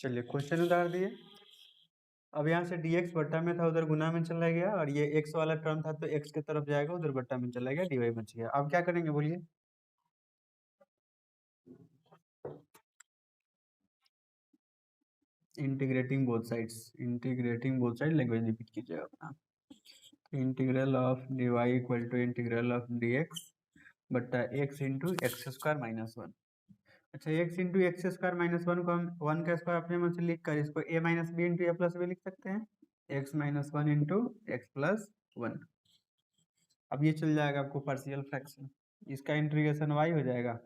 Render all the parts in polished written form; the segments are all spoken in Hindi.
चलिए क्वेश्चन उतार दिए। अब यहाँ से dx बट्टा में था, उधर गुना में चला गया, और ये x वाला टर्म था तो x की तरफ जाएगा, उधर बट्टा में चला गया, dy बच गया। अब क्या करेंगे बोलिए? Integrating both side language repeat कीजिएगा अपना। Integral of dy equal to integral of dx बट्टा x into X square minus one. अच्छा, x into X square minus one को हम वन का स्क्वायर अपने मन से लिख कर इसको a minus B into A plus B लिख सकते हैं, x minus one into x plus one. अब ये चल जाएगा आपको पार्शियल फ्रैक्शन, इसका इंटीग्रेशन y हो जाएगा।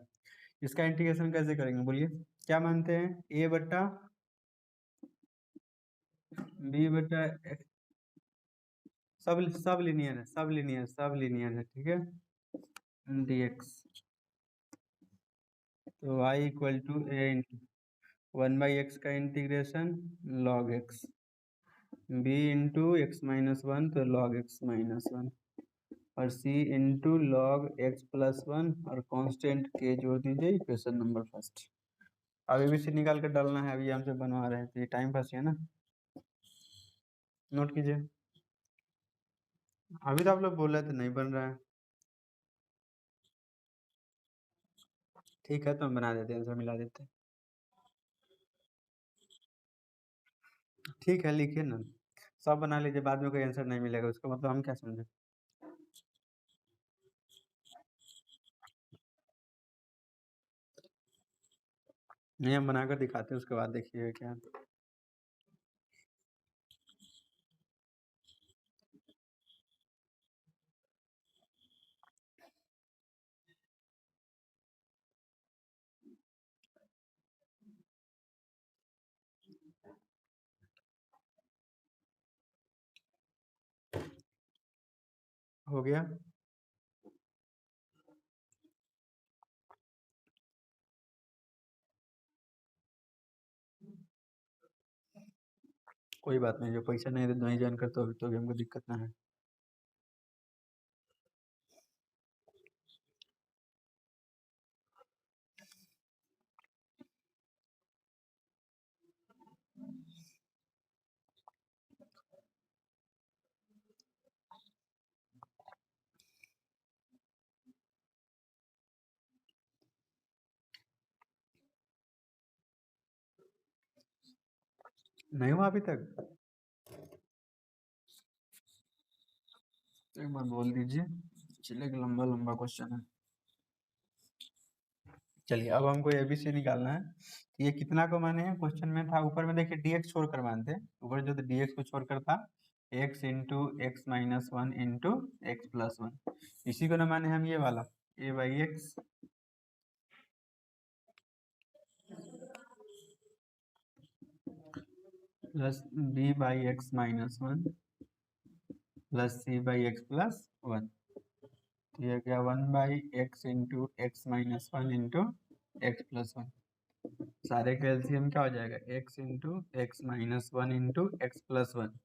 इसका इंटीग्रेशन कैसे करेंगे बोलिए? क्या मानते हैं? a बट्टा b बट्टा सब लीनियर है, ठीक है, dx। तो y equal to a into one by x का integration log x, b into x minus one तो log x माइनस वन, और c into log x plus one, और कांस्टेंट k जोड़ दीजिए इक्वेशन नंबर फर्स्ट। अब एबीसी निकाल कर डालना है, अभी हमसे बनवा रहे हैं तो ये टाइम पास है ना, नोट कीजिए। अभी तो आप लोग बोल रहे थे नहीं बन रहा है, ठीक है तो हम बना देते हैं, आंसर मिला देते हैं। ठीक है लिखिए ना, सब बना लीजिए, बाद में कोई आंसर नहीं मिलेगा उसका मतलब हम क्या समझे। नहीं, हम बनाकर दिखाते हैं, उसके बाद देखिए क्या। हो गया? कोई बात नहीं, जो पैसा नहीं ज्वाइन करता तो भी हमको दिक्कत ना है। नहीं हुआ अभी तक? एक बार बोल दीजिए, चलिए लंबा लंबा क्वेश्चन है। चलिए अब हमको एबीसी निकालना है। ये कितना को माने हैं? क्वेश्चन में था ऊपर में देखिए dx छोड़ कर मानते, ऊपर जो dx को छोड़ कर था x into x minus one into x plus one, इसी को ना माने हम ये वाला a by x plus b by x minus one plus c by x plus one. तो ये क्या, one by x into x minus one into x plus one, सारे का एलसीएम क्या हो जाएगा, x into x minus one into x plus one,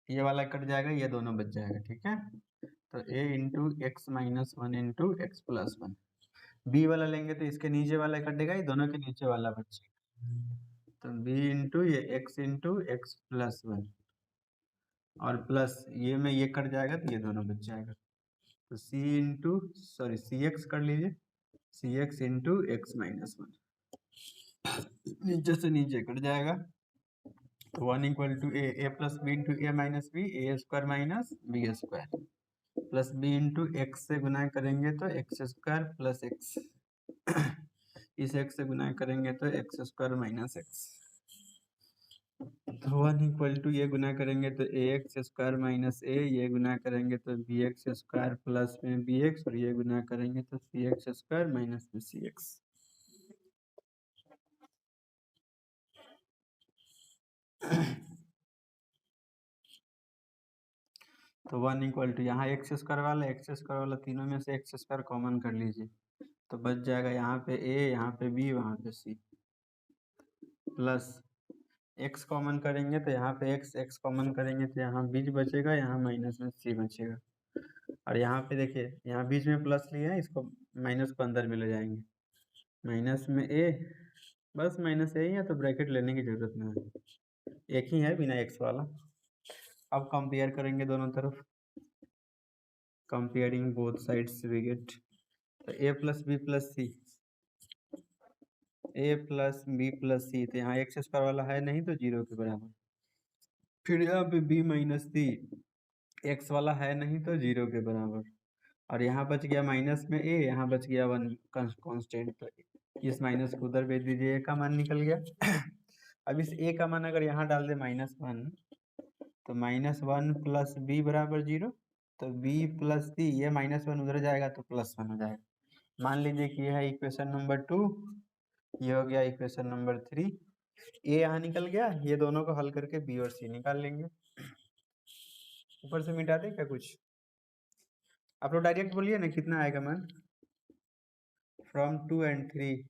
ये वाला कट जाएगा, ये दोनों बच जाएगा, ठीक है। तो a into x minus one into x plus one, B वाला लेंगे तो इसके नीचे वाला कटेगा, ये दोनों के नीचे वाला बचेगा, तो b इंटू ये x into x plus one, और प्लस ये में ये कट जाएगा तो ये दोनों बच जाएगा, तो सी एक्स कर लीजिए, c x into x minus one, नीचे से नीचे कट जाएगा, तो one equal to a plus B into A minus b, a square minus B square, plus B into x से गुना करेंगे तो एक्स स्क्वायर प्लस एक्स, इस एक्स से गुना करेंगे तो एक्स स्क्वायर माइनस एक्स, तो वन इक्वल टू ये गुना करेंगे तो a x square minus a, ये गुना करेंगे तो बी एक्स स्क्वायर प्लस में बी एक्स, और ये गुना करेंगे तो सी एक्स स्क्वायर माइनस में सी एक्स। तो वन इक्वल टू यहाँ एक्स स्क्वायर वाला तीनों में से एक्स स्क्वायर कॉमन कर लीजिए, तो बच जाएगा यहाँ पे ए, यहाँ पे बी, वहाँ पे सी, प्लस एक्स कॉमन करेंगे तो यहाँ पे एक्स कॉमन करेंगे तो यहाँ बीच बचेगा, यहाँ माइनस में सी बचेगा, और यहाँ पे देखिए यहाँ बीच में प्लस लिया है, इसको माइनस को अंदर में ले जाएंगे, माइनस में ए बस माइनस यही है तो ब्रैकेट लेने की जरूरत नहीं है, एक ही है बिना एक्स वाला। अब कंपेयर करेंगे दोनों तरफ, comparing both sides we get a plus b plus c, a plus b plus c, तो यहाँ एक्स स्क्वायर वाला है नहीं तो जीरो के बराबर। फिर यहाँ पे बी माइनस सी, एक्स वाला है नहीं तो जीरो के बराबर। और यहाँ बच गया माइनस में ए, यहाँ बच गया वन कांस्टेंट, तो इस माइनस को उधर भेज दीजिए, ए का मान निकल गया। अब इस ए का मान अगर यहाँ डाल दे -1, तो -1 प्लस बी बराबर जीरो, तो बी प्लस सी, ये -1 उधर जाएगा तो +1 हो जाएगा। मान लीजिए कि यह है इक्वेशन नंबर 2, ये हो गया इक्वेशन नंबर 3। ए यहाँ निकल गया, ये दोनों को हल करके बी और सी निकाल लेंगे। ऊपर से मिटा दे क्या कुछ? आप लोग डायरेक्ट बोलिए ना कितना आएगा मान, फ्रॉम 2 and 3।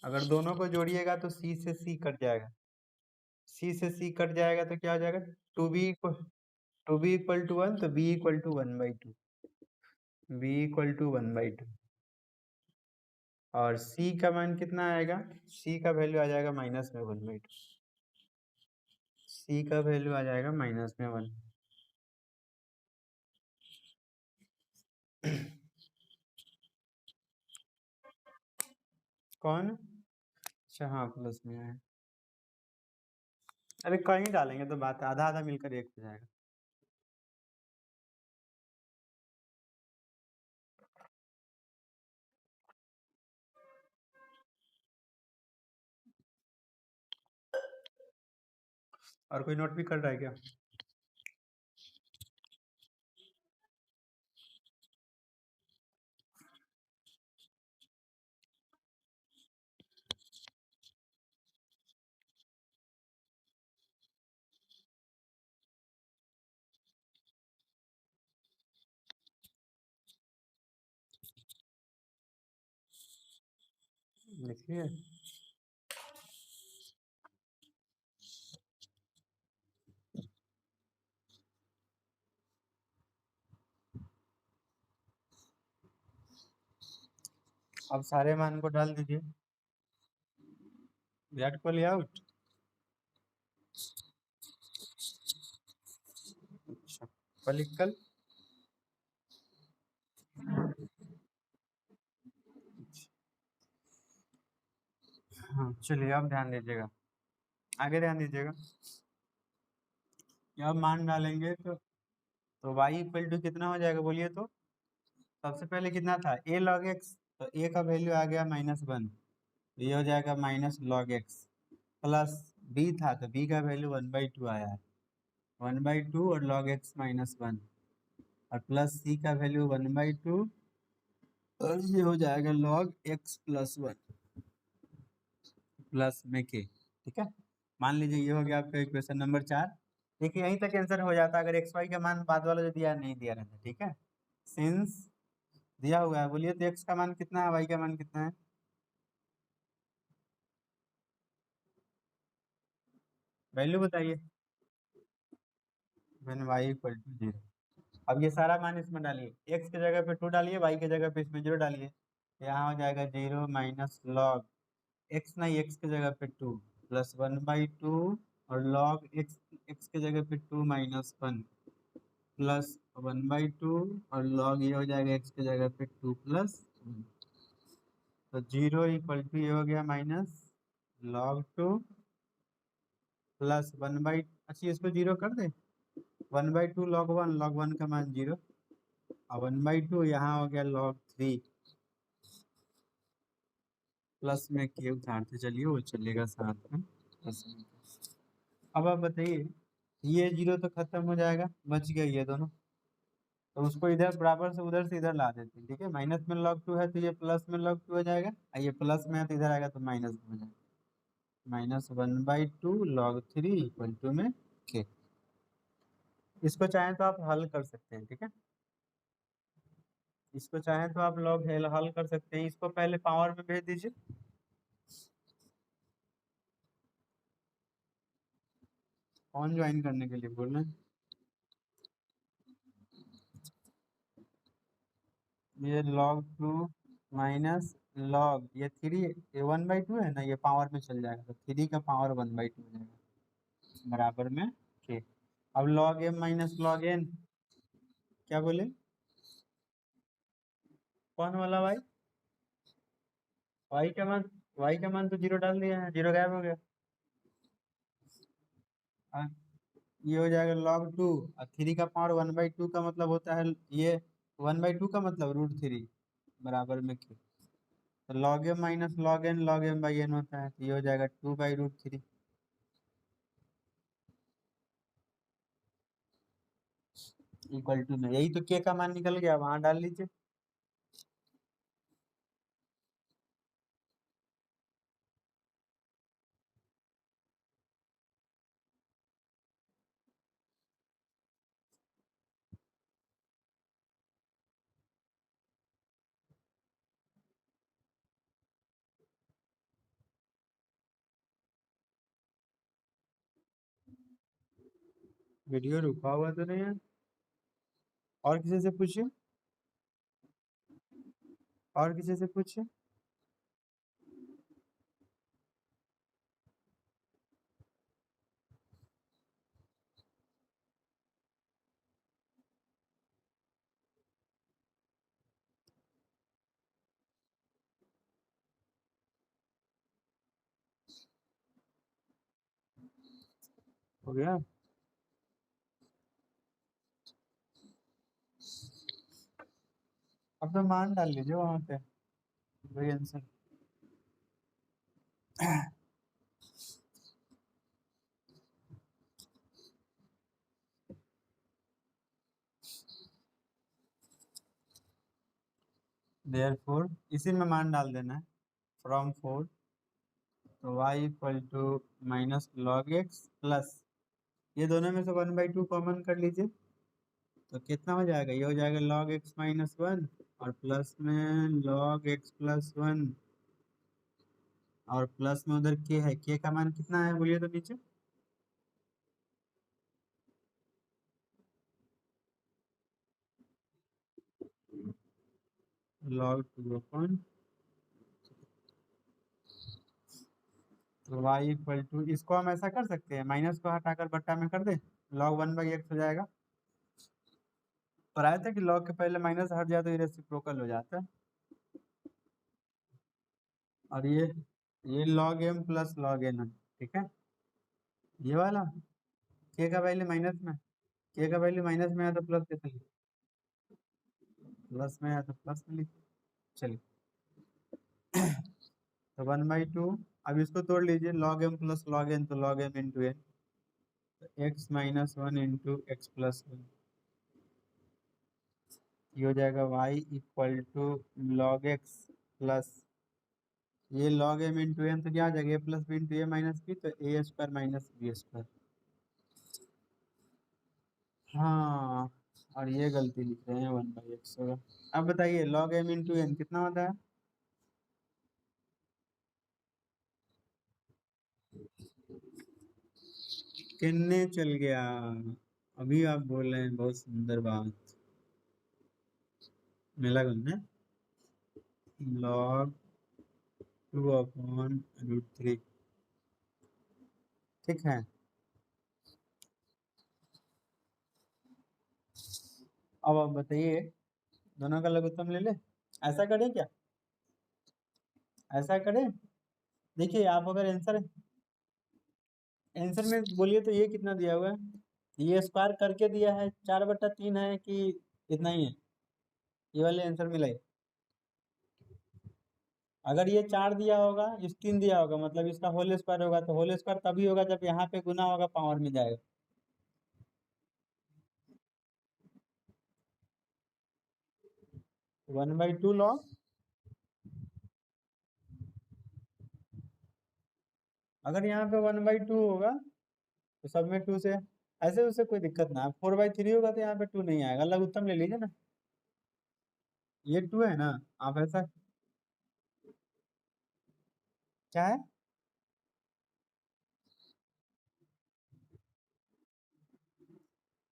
अगर दोनों को जोड़िएगा तो सी से सी कट जाएगा, सी से सी कट जाएगा तो क्या हो जाएगा, टू बी इक्वल टू 1, तो B equal to 1/2, B equal to 1/2। और सी का मान कितना आएगा, सी का वैल्यू आ जाएगा -1/2, सी का वैल्यू आ जाएगा -1। कौन? अच्छा हाँ प्लस में है, अरे कहीं डालेंगे तो बात आधा आधा मिलकर एक हो जाएगा। और कोई नोट भी कर रहा है क्या? देखिए अब सारे मान को डाल दीजिए, दैट को ले आउट। अच्छा पलिकल, हाँ चलिए अब ध्यान दीजिएगा, आगे ध्यान दीजिएगा। अब मान डालेंगे तो y इक्वल टू कितना हो जाएगा बोलिए तो? सबसे पहले कितना था, a log x, तो a का वैल्यू आ गया -1, तो ये हो जाएगा -log x, प्लस b था तो b का वैल्यू 1/2 आया है, 1/2 और log x -1, और प्लस c का वैल्यू 1/2, और ये हो जाएगा log x प्लस 1 प्लस में k। ठीक है, मान लीजिए ये हो गया आपका इक्वेशन नंबर 4। देखिए यहीं तक आंसर हो जाता अगर एक्स वाई का मान बाद वाला जो दिया नहीं दिया रहता। ठीक है, सिंस दिया हुआ है, बोलिए तो एक्स का मान कितना है, वाई का मान कितना है? वैल्यू बताइए, व्हेन वाई इक्वल टू 0। अब ये सारा मान इसमें डालिए, एक्स की जगह पे 2 डालिए, वाई की जगह पे इसमें 0 डालिए, यहाँ हो जाएगा 0 माइनस लॉग एक्स, नहीं एक्स की जगह पे 2 प्लस 1/2, और लॉग एक्स, एक्स की जगह पे 2 -1 प्लस 1/2, और लॉग ये हो जाएगा एक्स की जगह पे 2 प्लस 1, तो 0 इक्वल टू ये हो गया -log 2 प्लस 1/, अच्छा इसको 0 कर दे, 1/2 log 1, log 1 का मान 0, और 1/2 यहाँ हो गया log 3 प्लस में के उतारते चलिए वो चलेगा साथ में प्लस में। अब आप बताइए, ये 0 तो खत्म हो जाएगा, बच गया ये दोनों, तो उसको इधर बराबर से उधर से इधर ला देते हैं। ठीक है, माइनस में log 2 है तो ये प्लस में log 2 हो जाएगा, और ये प्लस में है तो इधर आएगा तो माइनस में हो जाएगा, -1/2 log 3 इक्वल टू में के। इसको चाहें तो आप हल कर सकते हैं। ठीक है, इसको चाहें तो आप लोग हल कर सकते हैं, इसको पहले पावर में भेज दीजिए। कौन ज्वाइन करने के लिए बोल रहे हैं? ये log 2 माइनस लॉग ये 3 ये 1/2 है ना, ये पावर में चल जाएगा तो 3 का पावर 1/2 हो जाएगा बराबर में के। अब log M minus log N, क्या बोले? कौन वाला भाई? वाई का मान तो 0 डाल दिया है, 0 गायब हो गया। हाँ, ये हो जाएगा log 2 और 3 का पावर 1/2 का मतलब होता है ये 1/2 का मतलब √3 बराबर में क्यों। तो log m minus log m by n होता है, तो ये हो जाएगा 2/√3 इक्वल टू में, यही तो k का मान निकल गया, वहां डाल लीजिए। वीडियो रुका हुआ तो नहीं है? और किसी से पूछिए, और किसी से पूछिए। हो गया? अब तो मान डाल लीजिए वहां पे, वही आंसर। देयरफॉर इसी में मान डाल देना है, फ्रॉम 4 तो y equal to minus log X plus, ये दोनों में से 1/2 कॉमन कर लीजिए तो कितना हो जाएगा, ये हो जाएगा log x माइनस 1 और प्लस में log x प्लस 1 और प्लस में उधर k है, k का मान कितना है बोलिए तो नीचे। log 2 upon y equal to, इसको हम ऐसा कर सकते हैं माइनस को हटाकर बट्टा में कर दे, log 1/x हो जाएगा। पर आया था कि log के पहले माइनस हट जाए तो ये रेसिप्रोकल हो जाता है। और ये log m plus log n है, ठीक है। ये वाला k का पहले माइनस में, k का पहले माइनस में है तो प्लस कैसे लिखे, प्लस में है तो प्लस में लिखे। चलिए, तो 1/2, अब इसको तोड़ लीजिए, log m plus log n तो log m into n, x minus 1 into x plus 1, ये हो जाएगा y equal to log x plus, ये log m इंटू n तो क्या आ जाएगा, a plus B into A minus B, तो A square minus B square. हाँ, और ये गलती लिख रहे हैं 1/x होगा। अब बताइए log m इंटू n कितना होता है? किन्ने चल गया, अभी आप बोल रहे हैं बहुत सुंदर बात, मेला गन्ने log 2/√3, ठीक है। अब आप बताइए, दोनों का लघुत्तम ले ले, ऐसा करें क्या, ऐसा करें? देखिए आप अगर आंसर आंसर में बोलिए तो ये कितना दिया हुआ है, ये स्क्वायर करके दिया है 4/3 है कि इतना ही है, ये वाले आंसर मिलाइए। अगर ये 4 दिया होगा, इस 3 दिया होगा, मतलब इसका होल स्क्वायर होगा, तो होल स्क्वायर तभी होगा जब यहाँ पे गुना होगा पावर में जाएगा। 1/2 लॉग, अगर यहाँ पे 1/2 होगा तो सब में 2 से, ऐसे उससे कोई दिक्कत ना है। 4/3 होगा तो यहाँ पे 2 नहीं आएगा, लघुत्तम ले लीजिए ना, ये 2 है ना, आप ऐसा, क्या है,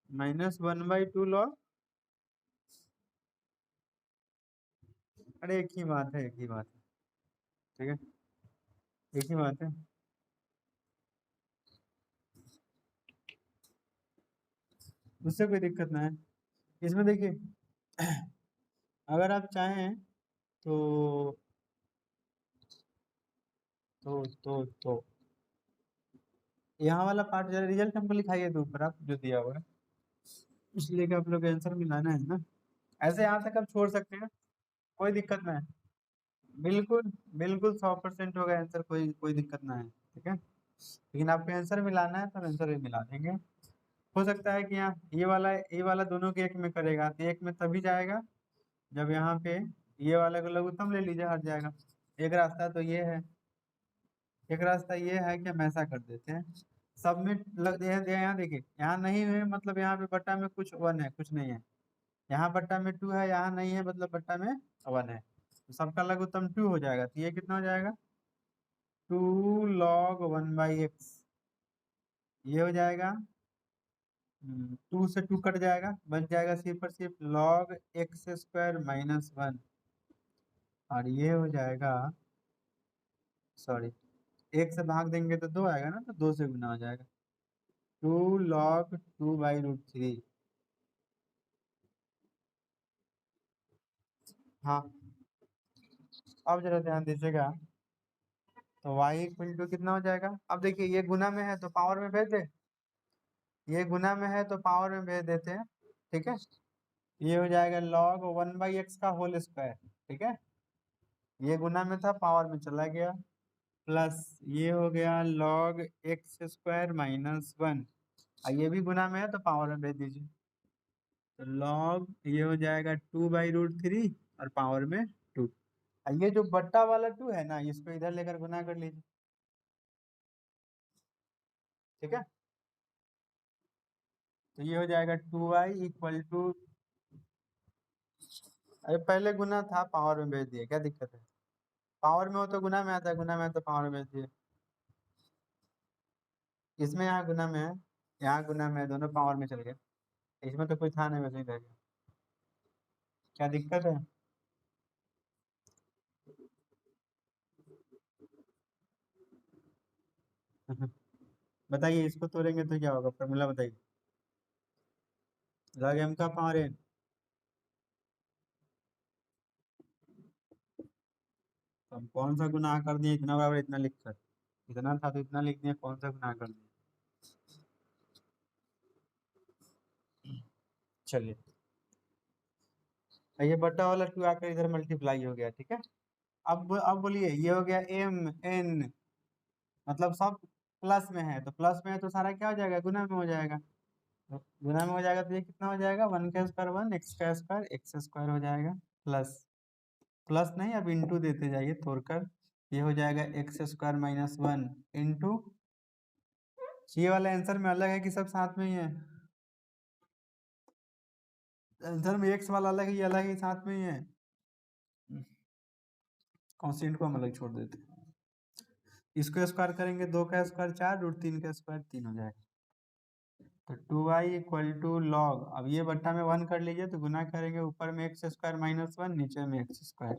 -1/2 लॉग, अरे एक ही बात है, एक ही बात है। ठीक है, एक ही बात है। उससे कोई दिक्कत ना है। इसमें देखिए अगर आप चाहें तो तो यहाँ वाला पार्ट जरा रिजल्ट हमको लिखाइए तो ऊपर आप जो दिया हुआ है, इसलिए कि आप लोग आंसर मिलाना है ना। ऐसे यहाँ तक आप छोड़ सकते हैं, कोई दिक्कत ना है। बिल्कुल बिल्कुल 100% होगा आंसर, कोई कोई दिक्कत ना है, ठीक है। लेकिन आपको आंसर मिलाना है तो आंसर भी मिला देंगे। हो सकता है कि यहाँ ये वाला दोनों के एक में करेगा तो एक में तभी जाएगा जब यहाँ पे ये वाला को लघुत्तम ले लीजिए, हट जाएगा। एक रास्ता तो ये है, एक रास्ता ये है कि हम ऐसा कर देते हैं, सबमिट लग यहाँ देखिए, यहाँ नहीं है मतलब यहाँ पे बट्टा में कुछ वन है, कुछ नहीं है। यहाँ बट्टा में टू है, यहाँ नहीं है मतलब बट्टा में वन है, तो सबका लघुत्तम टू हो जाएगा। तो ये कितना हो जाएगा, 2 log 1/x, ये हो जाएगा। 2 से 2 कट जाएगा, बच जाएगा सिर्फ और सिर्फ log x² - 1, और ये हो जाएगा, सॉरी, एक से भाग देंगे तो 2 आएगा ना, तो 2 से गुना हो जाएगा, 2 log 2/√3। हाँ, अब जरा ध्यान दीजिएगा, तो y कितना हो जाएगा। अब देखिए ये गुना में है तो पावर में भेज दे, ये गुना में है तो पावर में भेज देते हैं, ठीक है। ये हो जाएगा log 1/x का होल स्क्वायर, ठीक है। ये गुना में था, पावर में चला गया, प्लस ये हो गया log x² - 1, और ये भी गुना में है तो पावर में भेज दीजिए। तो log ये हो जाएगा 2/√3 और पावर में 2। ये जो बट्टा वाला 2 है ना, इसको इधर लेकर गुना कर लीजिए, ठीक है। तो ये हो जाएगा 2y = अरे पहले गुना था, पावर में भेज दिए, क्या दिक्कत है। पावर में हो तो गुना में आता है, गुना में है तो पावर में भेज दिए। इसमें यहाँ गुना में है, यहाँ गुना में है, दोनों पावर में चल गए। इसमें तो कोई था नहीं, वैसे ही रह गया, क्या दिक्कत है। बताइए, इसको तोड़ेंगे तो क्या होगा, फॉर्मूला बताइए। log m का पावर n, तो हम कौन सा गुना कर दिए, इतना बराबर इतना लिख कर, इतना था तो इतना लिख दिया, कौन सा गुना कर दिया। चलिए, ये बट्टा वाला 2 आकर इधर मल्टीप्लाई हो गया, ठीक है। अब बोलिए, ये हो गया m n, मतलब सब प्लस में है, तो प्लस में है तो सारा क्या हो जाएगा, गुना में हो जाएगा। तो गुना में हो जाएगा तो ये कितना हो जाएगा, 1 का स्क्वायर 1, x का स्क्वायर हो जाएगा, प्लस प्लस नहीं, अब इंटू देते जाइए तोड़कर। ये हो जाएगा x² - 1 इंटू, ये वाला आंसर में अलग है कि सब साथ में ही है। आंसर में x वाला अलग है, ये अलग है, साथ में ही है। कॉन्स्टेंट को हम अलग छोड़ देते हैं। इसको स्क्वायर करेंगे, 2 का स्क्वायर 4, √3 का स्क्वायर 3 हो जाएगा। तो 2y = log, अब ये बट्टा में 1 कर लीजिए तो गुना करेंगे, ऊपर में x² - 1, नीचे में x²,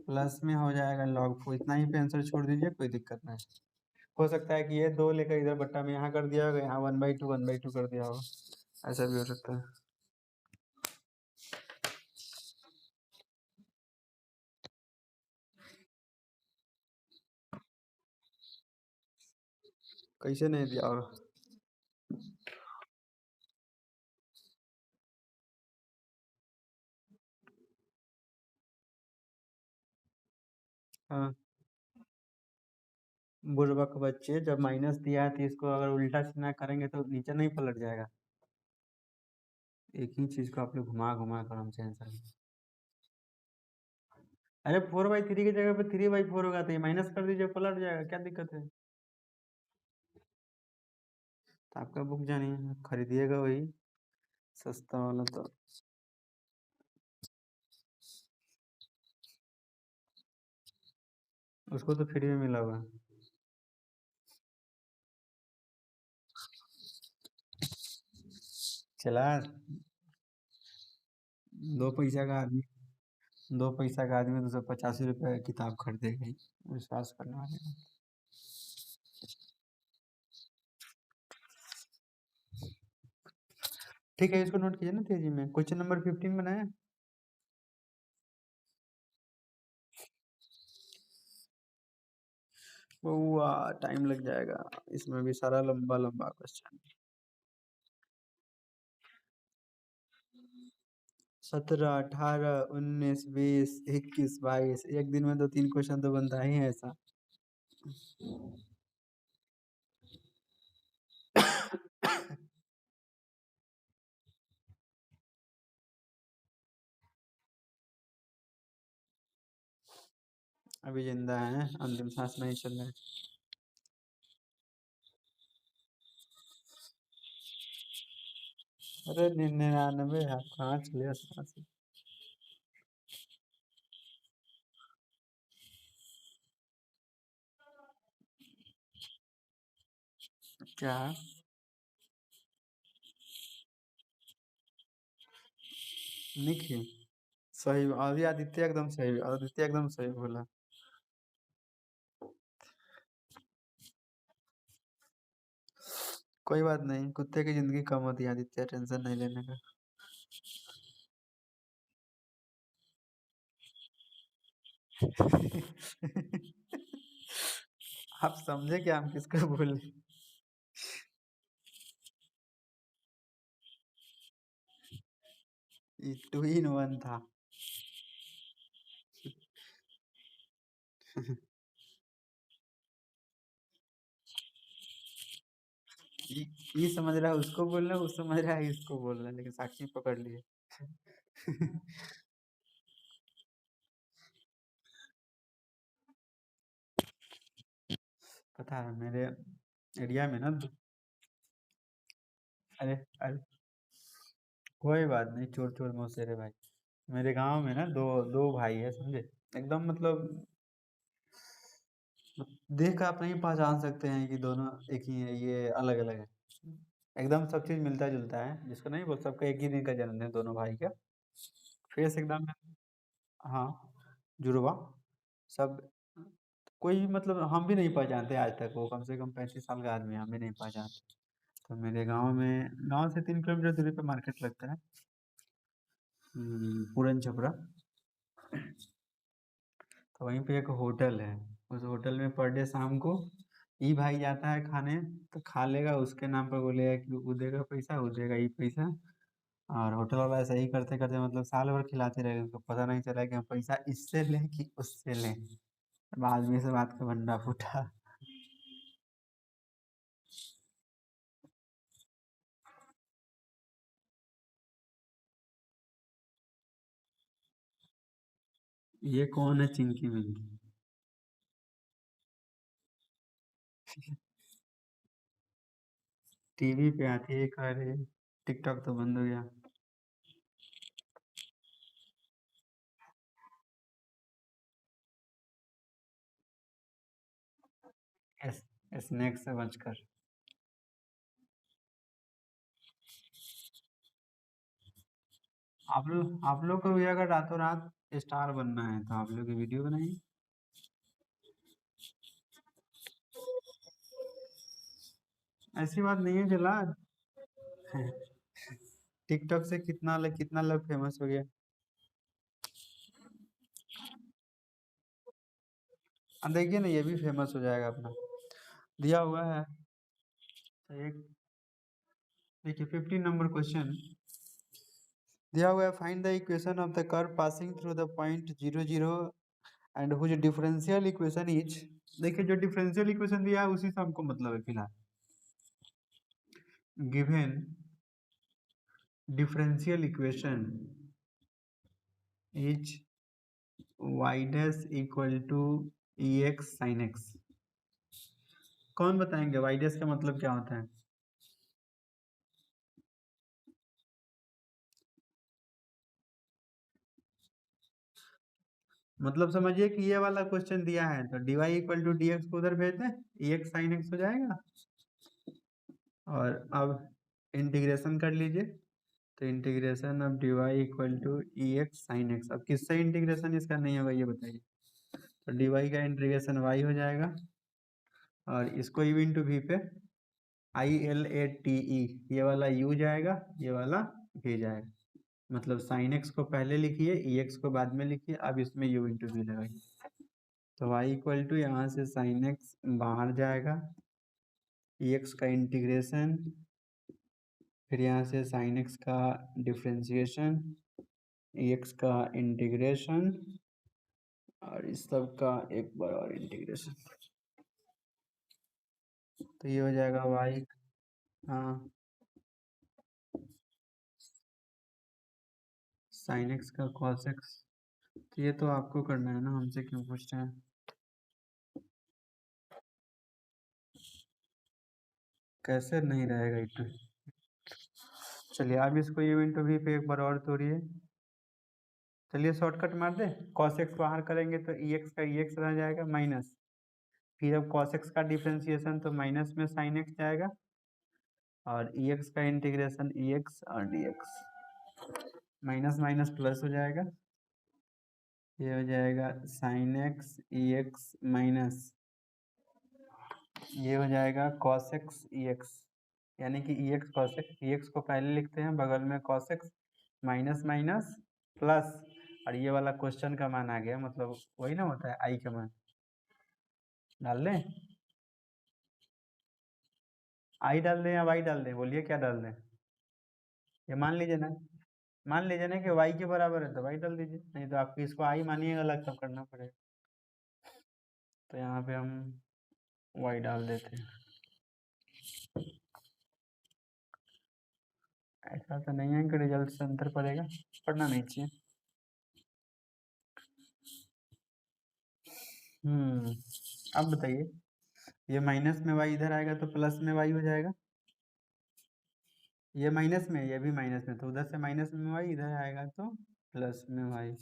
प्लस में हो जाएगा log 4। इतना ही पे आंसर छोड़ दीजिए, कोई दिक्कत नहीं। हो सकता है कि ये 2 लेकर इधर बट्टा में यहाँ कर दिया होगा, यहाँ 1/2 कर दिया होगा, ऐसा भी हो सकता है। कैसे नहीं दिया, और हाँ, बुर्बक बच्चे, जब माइनस दिया है तो इसको अगर उल्टा सीधा करेंगे तो नीचे नहीं पलट जाएगा। एक ही चीज को आप लोग घुमा घुमा कर हमसे आंसर। अरे 4/3 की जगह पे 3/4 होगा तो ये माइनस कर दीजिए, पलट जाएगा, क्या दिक्कत है। तो आपका बुक जानिए, खरीदिएगा वही सस्ता वाला, तो उसको तो फ्री में मिला हुआ। चला, 2 पैसा का आदमी, 2 पैसा का आदमी 285 रुपये किताब खरीदेगा ही, विश्वास करने वाले का। ठीक है, इसको नोट कीजिए ना तेजी में। क्वेश्चन नंबर 15 बनाया। हुआ टाइम लग जाएगा, इसमें भी सारा लंबा लंबा क्वेश्चन। 17, 18, 19, 20, 21, 22, एक दिन में 2-3 क्वेश्चन तो बनता ही है ऐसा। अभी जिंदा है, अंतिम सांस नहीं चल रहा है। अरे 99, आप कहाँ चले 88? क्या निखिल? सही, अभी आदित्य एकदम सही, आदित्य एकदम सही बोला। कोई बात नहीं, कुत्ते की जिंदगी कम होती है आदित्य, टेंशन नहीं लेने का। आप समझे क्या हम किसको बोले? ये 2 in 1 था। ये समझ रहा है उसको बोल रहा है, वो समझ रहा है इसको बोल रहा है, लेकिन साक्षी पकड़ लिए। पता है मेरे एरिया में ना, अरे अरे कोई बात नहीं, चोर चोर मौसेरे भाई। मेरे गांव में ना दो दो भाई है, समझे? एकदम मतलब देख कर आप नहीं पहचान सकते हैं कि दोनों एक ही है, ये अलग अलग है। एकदम सब चीज मिलता जुलता है, जिसको नहीं बोल, सबका एक ही दिन का जन्मदिन है दोनों भाई का। फेस एकदम, हाँ, जुड़वा सब। कोई मतलब हम भी नहीं पहचानते आज तक, वो कम से कम 35 साल का आदमी है, हम भी नहीं पहचानते। तो मेरे गांव में, गांव से 3 किलोमीटर दूरी पे मार्केट लगता है, पूरन छपरा। तो वहीं पे एक होटल है, उस होटल में पर डे शाम को ई भाई जाता है खाने, तो खा लेगा, उसके नाम पर बोलेगा कि वो देगा पैसा, वो देगा ई पैसा। और होटल वाला ऐसा ही करते करते मतलब साल भर खिलाते रहेगा, उसको पता नहीं चला कि हम पैसा इससे लें कि उससे लें। बाद में से बात का भंडा फूटा। ये कौन है चिंकी मिंकी? टीवी पे आती है, कह रही टिकटॉक तो बंद हो गया। एस स्नैक से बचकर। आप लोग को भी अगर रातों रात स्टार बनना है तो आप लोग की वीडियो बनाइए। ऐसी बात नहीं है जला। टिकटॉक से कितना लोग फेमस हो गया। अब देखिए ना, ये भी फेमस हो जाएगा अपना। दिया हुआ है। तो एक देखिए 15 नंबर क्वेश्चन दिया हुआ है, find the equation of the curve passing through the point 0 0 and whose differential equation is. देखिए जो डिफरेंशियल इक्वेशन दिया है उसी से हमको मतलब है फिलहाल। Given differential equation is y dash equal to E X sine X. कौन बताएंगे y डैश का मतलब क्या होता है? मतलब समझिए कि ये वाला क्वेश्चन दिया है तो dy equal to D X को उधर भेज दें, ई एक्स साइन एक्स हो जाएगा। और अब इंटीग्रेशन कर लीजिए, तो integration of D Y equal to E X sine X. अब किससे इंटीग्रेशन इसका नहीं होगा ये बताइए। तो डी वाई का इंटीग्रेशन वाई हो जाएगा और इसको यू इंटू वी पे I L A T E, ये वाला यू जाएगा, ये वाला वी जाएगा। मतलब साइन एक्स को पहले लिखिए, ई एक्स को बाद में लिखिए, अब इसमें यू इंटू वी लगाइए। तो y इक्वल टू यहाँ से साइन एक्स बाहर जाएगा, ई एक्स का इंटीग्रेशन, फिर यहाँ से साइन एक्स का डिफ्रेंसिएशन, ई एक्स का इंटीग्रेशन और इस सब का एक बार और इंटीग्रेशन। तो ये हो जाएगा y, हाँ, साइन एक्स का कॉस एक्स। तो ये तो आपको करना है ना, हमसे क्यों पूछते हैं। कैसे नहीं रहेगा इतना। चलिए अब इसको यू इंटू वी पे एक बार और तोड़िए। चलिए शॉर्टकट मार दे, कॉस एक्स बाहर करेंगे तो ई एक्स का ई एक्स रह जाएगा माइनस, फिर अब कॉस एक्स का डिफ्रेंसिएशन तो माइनस में साइन एक्स जाएगा और ई एक्स का इंटीग्रेशन ई एक्स और D x, minus minus plus हो जाएगा। ये हो जाएगा साइन एक्स ई एक्स माइनस, ये हो जाएगा कॉस एक्स ई एक्स, यानी कि ई एक्स कॉस एक्स, ई एक्स को पहले लिखते हैं बगल में cos x, minus minus plus, और ये वाला क्वेश्चन का मान आ गया, मतलब वही ना होता है आई का मान, डाल दें, आई डाल दें या वाई डाल दें, बोलिए क्या डाल दें। ये मान लीजिए ना, मान लीजिए ना कि वाई के बराबर है तो वाई डाल दीजिए, नहीं तो आपको इसको आई मानिएगा अलग तब करना पड़ेगा। तो यहाँ पे हम वाई डाल देते हैं। ऐसा तो नहीं है कि रिजल्ट से अंतर पड़ेगा, पढ़ना नहीं चाहिए। अब बताइए, ये माइनस में वाई इधर आएगा तो प्लस में वाई हो जाएगा, ये माइनस में ये भी माइनस में, तो उधर से माइनस में वाई इधर आएगा तो प्लस में वाई।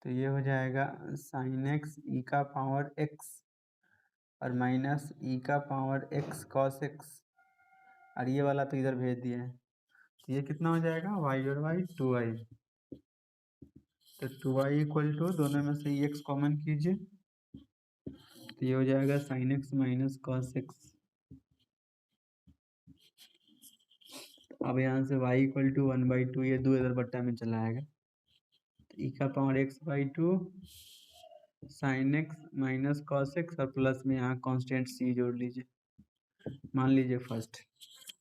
तो ये हो जाएगा साइन एक्स ई का पावर एक्स और माइनस ई का पावर एक्स कॉस एक्स, और ये वाला तो इधर भेज दिए हैं। तो ये कितना हो जाएगा, वाई और वाई टू वाई। तो टू वाई इक्वल टू, दोनों में से एक्स कॉमन कीजिए, तो ये हो जाएगा sine x minus cos x. अब यहाँ से y इक्वल टू 1/2, ये दो इधर बट्टा में चला आएगा, तो ई का power x by two sine x minus cos x और प्लस में यहाँ कांस्टेंट c जोड़ लीजिए, मान लीजिए फर्स्ट।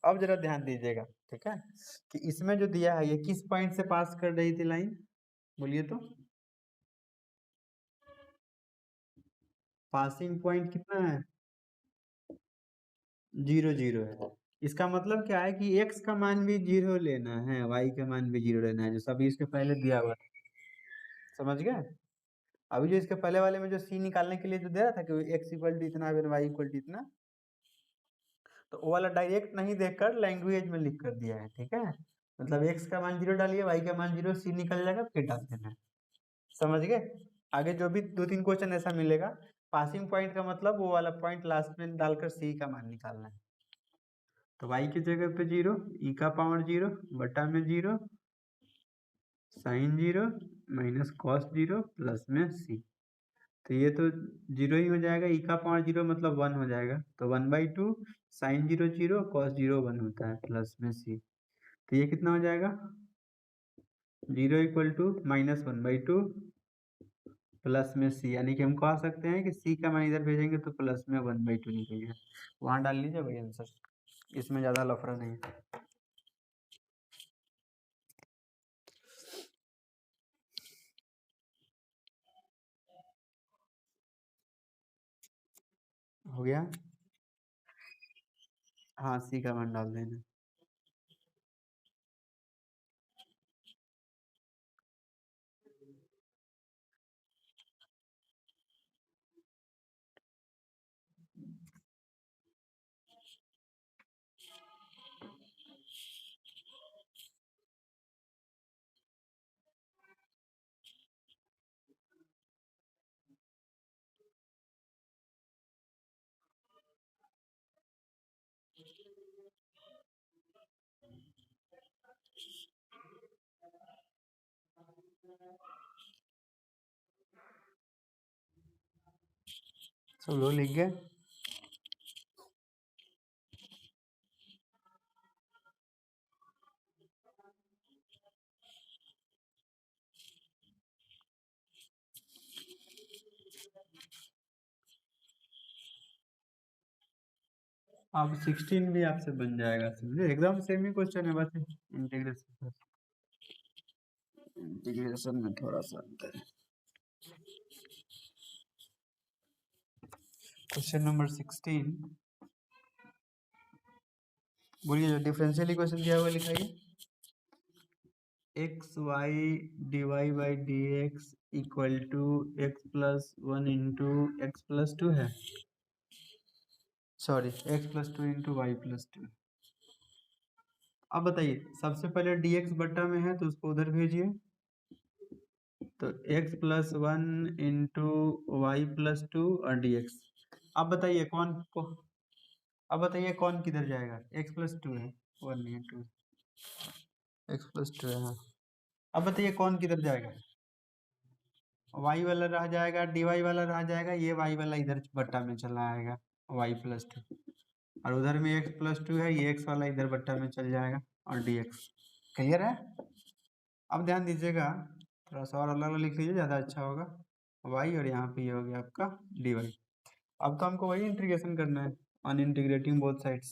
अब जरा ध्यान दीजिएगा, ठीक है, कि इसमें जो दिया है ये किस पॉइंट से पास कर रही थी लाइन, बोलिए तो। पासिंग पॉइंट कितना है, 0 0 है। इसका मतलब क्या है कि x का मान भी 0 लेना है, y का मान भी 0 लेना है, जो सभी इसके पहले दिया हुआ है। समझ गए। अभी जो इसके पहले वाले में जो c निकालने के लिए जो दे रहा था कि x इक्वल टू इतना y इक्वल टू इतना, तो वो वाला डायरेक्ट नहीं देखकर लैंग्वेज में लिख कर दिया है, ठीक है। मतलब x का मान 0 डालिए, y का मान 0, c निकल जाएगा, फिर डाल देना है। समझ गए। आगे जो भी दो तीन क्वेश्चन ऐसा मिलेगा, पासिंग पॉइंट का मतलब वो वाला पॉइंट लास्ट में डालकर c का मान निकालना है। तो y की जगह पे 0, e का पावर 0 बटा में 0 साइन 0 माइनस कॉस 0 प्लस में c। तो ये तो 0 ही हो जाएगा, e का पावर 0 मतलब 1 हो जाएगा, तो 1/2 साइन 0 0 कॉस 0 1 होता है प्लस में c। तो ये कितना हो जाएगा, 0 इक्वल टू माइनस 1/2 प्लस में c, यानी कि हम कह सकते हैं कि c का मान इधर भेजेंगे तो प्लस में 1/2 निकलेगा। वहां डाल लीजिए वही आंसर, इसमें ज्यादा लफड़ा नहीं है। हो गया, हाँ c का मान डाल देना। सब लोग लिख गए? अब 16 भी आपसे बन जाएगा, समझे? एकदम सेम ही क्वेश्चन है, बस इंटीग्रेशन में थोड़ा सा अंतर है। क्वेश्चन नंबर 16, बोलिए जो डिफरेंशियल इक्वेशन दिया हुआ लिखाइए। X y d Y by D x equal to x plus 1 into x plus 2 है, sorry x plus 2 into Y plus 2। अब बताइए, सबसे पहले dx बट्टा में है तो उसको उधर भेजिए, तो x plus 1 into Y plus 2 और dx। अब बताइए अब बताइए कौन किधर जाएगा? x प्लस 2 है, 1 नहीं है 2, x प्लस 2 है, हाँ। अब बताइए कौन किधर जाएगा? y वाला रह जाएगा, dy वाला रह जाएगा, ये y वाला इधर बट्टा में चला आएगा, y प्लस 2, और उधर में x प्लस 2 है, ये x वाला इधर बट्टा में चल जाएगा, और dx। क्लियर है? अब ध्यान दीजिएगा, थोड़ा सा और अलग अलग लिख लीजिए, ज़्यादा अच्छा होगा। y और यहाँ पे ये हो गया आपका dy। अब तो हमको वही इंटीग्रेशन करना है, ऑन इंटीग्रेटिंग बोथ साइड्स,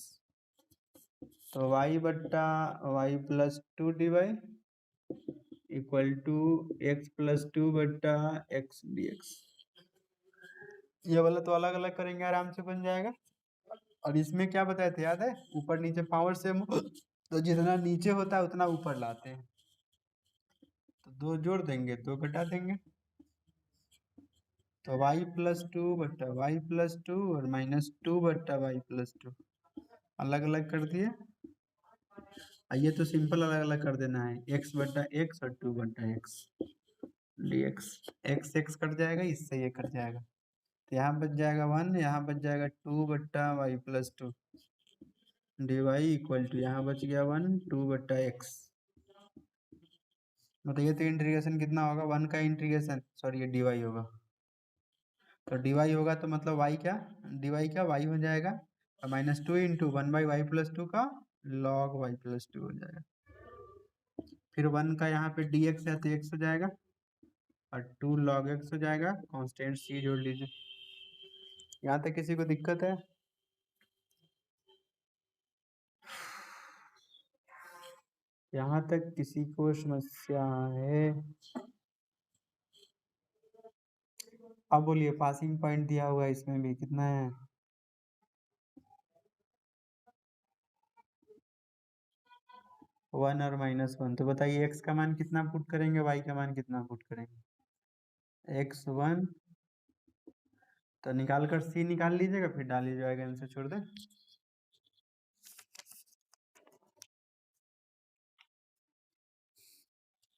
तो y बट्टा Y plus 2 dy equal to x plus 2 बट्टा एक्स dx। ये वाला तो अलग अलग करेंगे, आराम से बन जाएगा। और इसमें क्या बताए थे, याद है? ऊपर नीचे पावर से तो जितना नीचे होता है उतना ऊपर लाते हैं, तो 2 जोड़ देंगे, 2 घटा देंगे, तो y प्लस 2 बट्टा वाई प्लस 2 और माइनस 2 बट्टा वाई प्लस 2 अलग अलग कर दिए। ये तो सिंपल अलग अलग कर देना है, x बट्टा x और 2 बट्टा x dx। x x cut जाएगा, इससे ये कट जाएगा, तो यहाँ बच जाएगा 1, यहाँ बच जाएगा 2 बट्टा Y plus 2 dy equal to यहाँ बच गया 1 2 बट्टा x। बताइए तो इंटीग्रेशन कितना होगा? 1 का इंटीग्रेशन, सॉरी ये dy होगा, तो dy होगा तो मतलब y क्या, dy क्या y हो जाएगा, और minus 2 into 1 by Y plus 2 का लॉग वाई प्लस 2 हो जाएगा। फिर 1 का यहाँ पे dx है तो x हो जाएगा, और 2 log x हो जाएगा, कांस्टेंट c जोड़ लीजिए। यहाँ तक किसी को दिक्कत है? यहाँ तक किसी को समस्या है? अब बोलिए, पासिंग पॉइंट दिया हुआ है इसमें भी, कितना है? 1 और -1, तो बताइए x का मान कितना पुट करेंगे, y का मान कितना पुट करेंगे? x1, तो निकाल कर c निकाल लीजिएगा, फिर डाल लीजिएगा, आंसर छोड़ दे।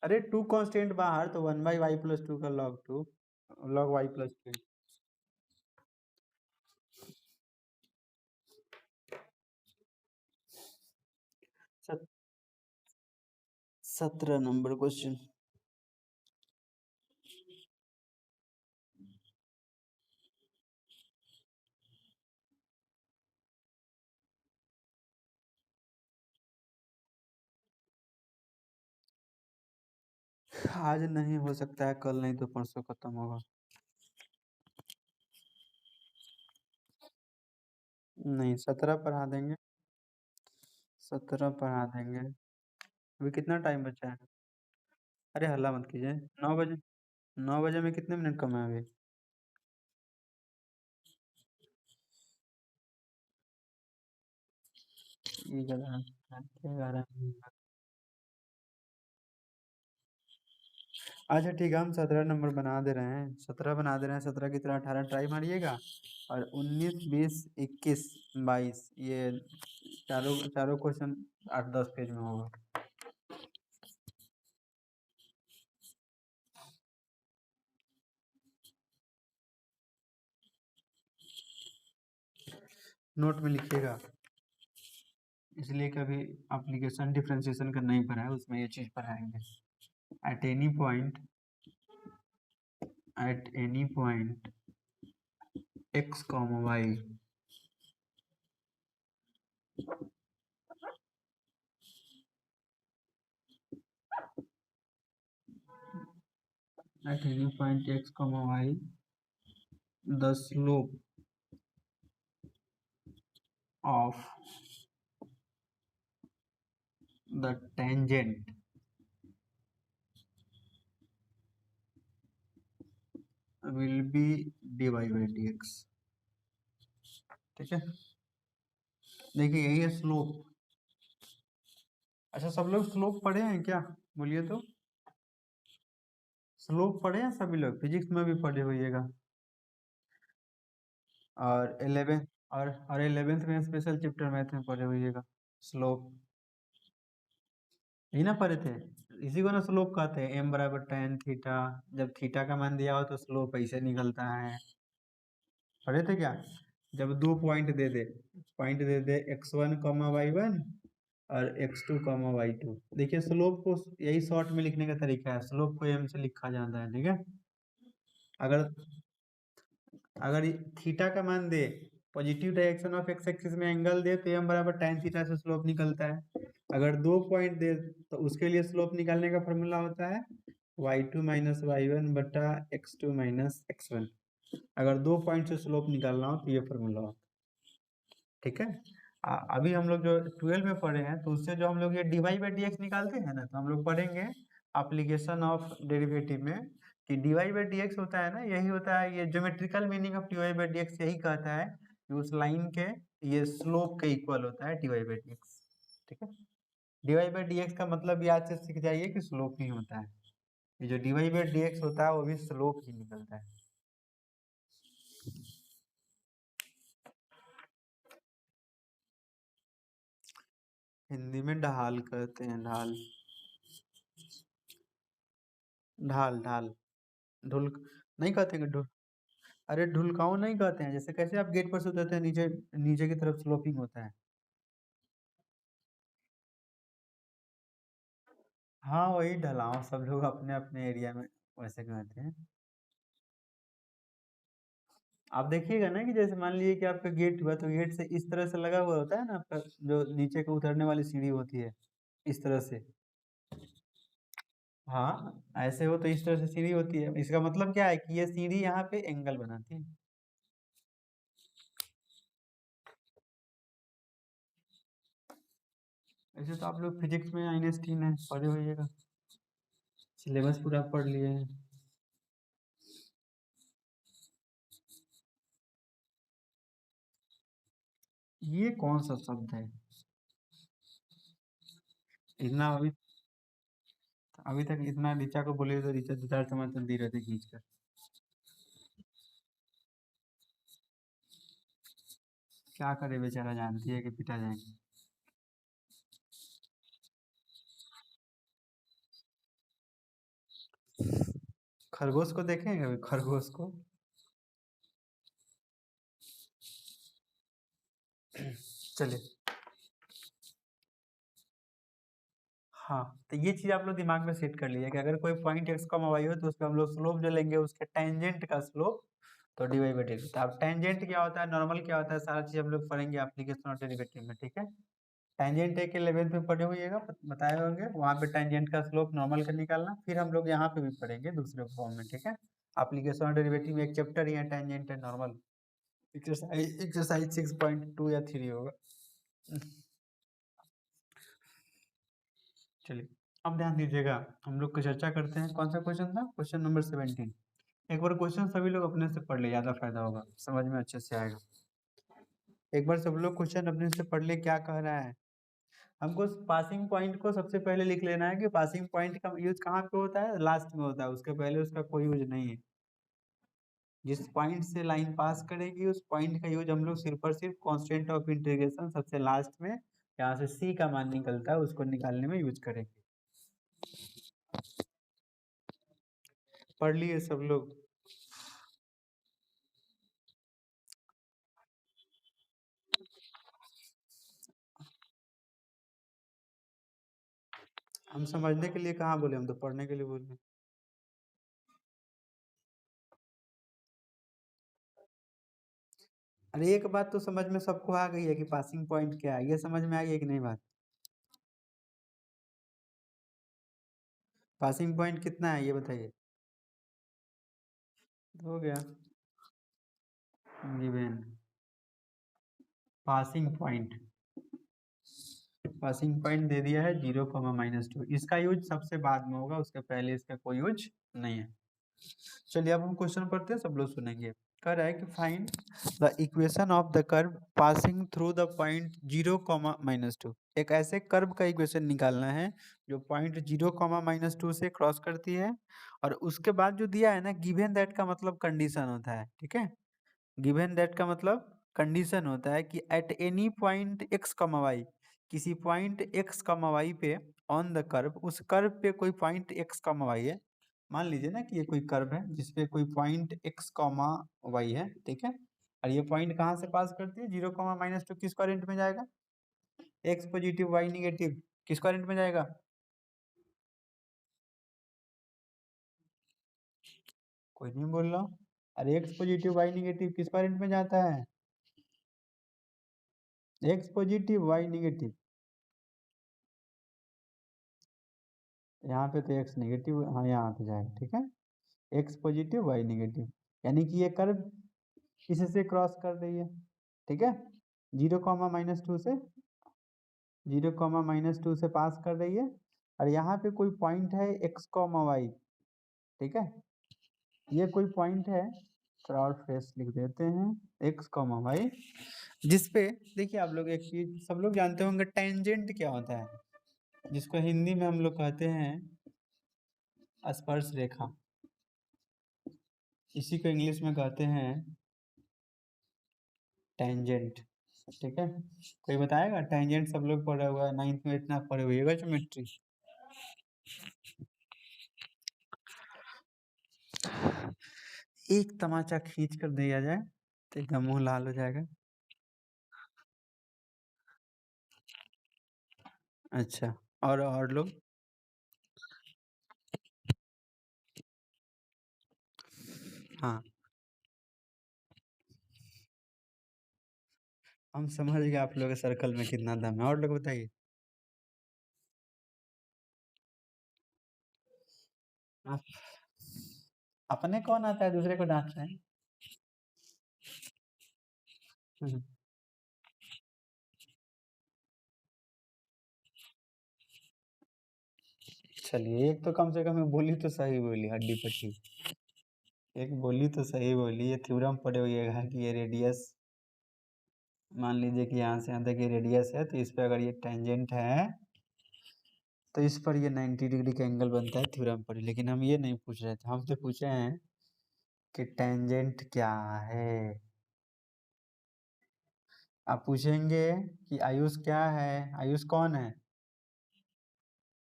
अरे 2 कांस्टेंट बाहर, तो 1 बाई वाई प्लस 2 का log 2 log Y plus 2। 17 number question. आज नहीं हो सकता है, कल नहीं तो परसों खत्म होगा। नहीं 17 पढ़ा देंगे, 17 पढ़ा देंगे। अभी कितना टाइम बचा है? अरे हल्ला मत कीजिए, 9 बजे, 9 बजे में कितने मिनट कम है अभी? ये 11। अच्छा ठीक है, हम 17 नंबर बना दे रहे हैं, 17 बना दे रहे हैं, 17 की तरह 18 ट्राई मारिएगा, और 19 20 21 22 ये चारों चारों क्वेश्चन 8-10 पेज में होगा। नोट में लिखिएगा, इसलिए कभी एप्लीकेशन डिफरेंशिएशन का नहीं पढ़ा है, उसमें ये चीज पढ़ाएंगे। At any point X comma Y at any point x comma y, the slope of the tangent will be dy by dx। ठीक है, देखिए यही है स्लोप। अच्छा, सब लोग स्लोप पढ़े हैं क्या? बोलिए तो, स्लोप पढ़े हैं सभी लोग? फिजिक्स में भी पढ़े होइएगा। और 11 और 11th में स्पेशल चैप्टर मैथ में पढ़े होइएगा स्लोप। यही ना पढ़े थे? इसी को ना स्लोप कहते हैं, m बराबर tan थीटा। जब थीटा का मान दिया हो तो स्लोप ऐसे निकलता है। पढ़े थे क्या? जब दो पॉइंट दे दे x1 कॉमा y1 और x2 कॉमा y2। देखिए स्लोप को यही शॉर्ट में लिखने का तरीका है, स्लोप को m से लिखा जाता है। ठीक है, अगर अगर थीटा का मान दे, positive direction of x axis में एंगल दे, तो m बराबर tan थीटा से स्लोप निकलता है। अगर दो पॉइंट दे तो उसके लिए स्लोप निकालने का फॉर्मूला होता है y2 माइनस y1 बटा x2 माइनस x1। अगर दो पॉइंट से स्लोप निकालना हो तो ये फॉर्मूला होता है। ठीक है, अभी हम लोग जो 12 में पढ़े हैं तो उससे जो हम लोग ये dy बाई डी एक्स निकालते हैं ना, तो हम लोग पढ़ेंगे एप्लीकेशन ऑफ डेरिवेटिव में कि dy बाई डी एक्स होता है ना, यही होता है, ये geometrical meaning of dy by D x यही कहता है कि उस लाइन के ये स्लोप के इक्वल होता है dy बाई डी एक्स। ठीक है, dy बाई डी एक्स का मतलब याद से सीख जाइए कि स्लोप ही होता है। ये जो dy बाई डी एक्स होता है वो भी स्लोप ही निकलता है। हिंदी में ढाल कहते हैं, ढाल। ढाल ढाल ढुल नहीं कहते हैं ढुल। अरे ढुलकाऊ नहीं कहते हैं, जैसे कैसे आप गेट पर से उतरते हैं नीचे, नीचे की तरफ स्लोपिंग होता है। हाँ वही ढलाव, सब लोग अपने अपने एरिया में वैसे कहते हैं। आप देखिएगा ना कि जैसे मान लीजिए कि आपका गेट हुआ तो गेट से इस तरह से लगा हुआ होता है ना आपका, जो नीचे को उतरने वाली सीढ़ी होती है इस तरह से। हाँ ऐसे हो तो इस तरह से सीढ़ी होती है, इसका मतलब क्या है कि ये सीढ़ी यहाँ पे एंगल बनाती है। ऐसे तो आप लोग फिजिक्स में आइंस्टीन है पढ़े होइएगा, सिलेबस पूरा पढ़ लिए हैं। ये कौन सा शब्द है? इतना अभी तक इतना ऋचा को बोले तो ऋचा दो चार टमाटर दी रहते खींच कर। क्या करे बेचारा, जानती है कि पिटा जाएंगे। खरगोश को देखेंगे अभी, खरगोश को। चलिए, हाँ तो ये चीज आप लोग दिमाग में सेट कर लीजिए कि अगर कोई पॉइंट एक्स कॉमा वाई हो तो उसका हम लोग स्लोप जो लेंगे उसके टेंजेंट का स्लोप, तो डीवाई बाई डी। तो अब टेंजेंट क्या होता है, नॉर्मल क्या होता है, सारा चीज हम लोग पढ़ेंगे एप्लीकेशन और डेरिवेटिव में। ठीक है, टेंजेंट एक 11th में पढ़े होइएगा, बताए होंगे वहाँ पे टेंजेंट का स्लोप नॉर्मल का निकालना, फिर हम लोग यहाँ पे भी पढ़ेंगे दूसरे फॉर्म में। ठीक है, एप्लीकेशन और डेरिवेटिव में एक चैप्टर ही है टेंजेंट है नॉर्मल। एक्सरसाइज 6.2 या 3 होगा। चलिए, अब ध्यान दीजिएगा, हम लोग को चर्चा करते हैं। कौन सा क्वेश्चन था? Question number 17। एक बार क्वेश्चन सभी लोग अपने से पढ़ ले, ज्यादा फायदा होगा, समझ में अच्छे से आएगा। एक बार सब लोग क्वेश्चन अपने से पढ़ ले क्या कह रहा है। हमको पासिंग पॉइंट को सबसे पहले लिख लेना है कि पासिंग पॉइंट का यूज कहाँ पे होता है, लास्ट में होता है, उसके पहले उसका कोई यूज नहीं है। जिस पॉइंट से लाइन पास करेगी उस पॉइंट का यूज हम लोग सिर्फ और सिर्फ कांस्टेंट ऑफ इंटीग्रेशन सबसे लास्ट में, यहाँ से सी का मान निकलता है, उसको निकालने में यूज करेंगे। पढ़ लिए सब लोग? हम समझने के लिए कहाँ बोले, हम तो पढ़ने के लिए बोले। अरे एक बात तो समझ में सबको आ गई है कि पासिंग पॉइंट क्या है, ये समझ में आई है कि नहीं बात? पासिंग पॉइंट कितना है ये बताइए। हो गया given passing point. Passing point दे दिया है 0, -2। इसका यूज सबसे बाद में होगा, उसके पहले इसका कोई यूज नहीं है। चलिए अब हम क्वेश्चन पढ़ते हैं, सब लोग सुनेंगे। कह रहा है कि find the equation of the curve passing through the point 0, -2। एक ऐसे कर्व का इक्वेशन निकालना है जो पॉइंट 0, -2 से क्रॉस करती है, और उसके बाद जो दिया है ना गिवन दैट का मतलब कंडीशन होता है, ठीक है। गिवन दैट का मतलब कंडीशन होता है कि एट एनी पॉइंट एक्स कमा वाई, किसी पॉइंट एक्स कमा वाई पे ऑन द कर्व, उस कर्व पे कोई पॉइंट एक्स कमा वाई है। मान लीजिए ना कि ये कोई कर्व है जिसपे कोई पॉइंट एक्स कॉमा वाई है, ठीक है। और ये पॉइंट कहाँ से पास करती है, 0, -2 किस करेंट में जाएगा, एक्स पॉजिटिव वाई निगेटिव, किस करेंट में जाएगा, कोई नहीं बोल रहा हूँ। अरे एक्स पॉजिटिव वाई निगेटिव किस करेंट में जाता है, एक्स पॉजिटिव वाई निगेटिव। यहाँ पे तो एक्स नेगेटिव, हाँ यहाँ पे जाएगा, ठीक है। एक्स पॉजिटिव वाई नेगेटिव, यानी कि ये कर्व इससे क्रॉस कर रही है, ठीक है। 0, -2 से 0, -2 से पास कर रही है, और यहाँ पे कोई पॉइंट है एक्स कॉमा वाई, ठीक है। ये कोई पॉइंट है, थोड़ा और फ्रेश लिख देते हैं, एक्स कॉमा वाई, जिसपे देखिए आप लोग एक चीज सब लोग जानते होंगे, टेंजेंट क्या होता है, जिसको हिंदी में हम लोग कहते हैं स्पर्श रेखा, इसी को इंग्लिश में कहते हैं टेंजेंट, ठीक है। कोई बताएगा, टेंजेंट सब लोग पढ़ा हुआ है, 9th में इतना पढ़े हुए होगा ज्योमेट्री। एक तमाचा खींच कर दिया जाए तो एकदम मुंह लाल हो जाएगा। अच्छा, और लोग, हाँ हम समझ गए आप लोग के सर्कल में कितना दम है, और लोग बताइए। आप अपने कौन आता है, दूसरे को डांट रहे हैं। हम्म, चलिए एक तो कम से कम बोली तो सही बोली, हड्डी पट्टी एक बोली तो सही बोली। ये थ्योरम पढ़े हुए है कि ये रेडियस, मान लीजिए कि यहाँ से यहाँ तक ये रेडियस है, तो इस पे अगर ये टेंजेंट है तो इस पर ये 90 डिग्री का एंगल बनता है, थ्योरम पढ़े। लेकिन हम ये नहीं पूछ रहे थे, हम तो पूछे हैं कि टेंजेंट क्या है। आप पूछेंगे कि आयुष क्या है, आयुष कौन है,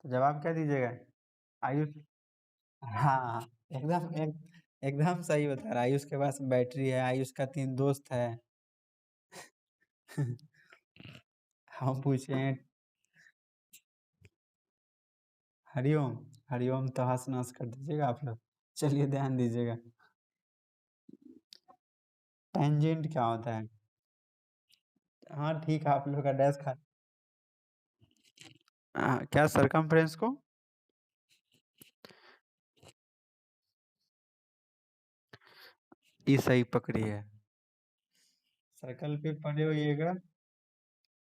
तो जवाब क्या दीजिएगा, आयुष। हाँ एकदम सही बता रहा, आयुष के पास बैटरी है, आयुष का 3 दोस्त है। हम पूछे हैं हरिओम, हरिओम तो हंस नस कर दीजिएगा आप लोग। चलिए ध्यान दीजिएगा, टेंजेंट क्या होता है। हाँ ठीक है, आप लोग का डैश खा, क्या सरकमफ्रेंस को, ये सही पकड़ी है, सर्कल पे पड़े होइएगा।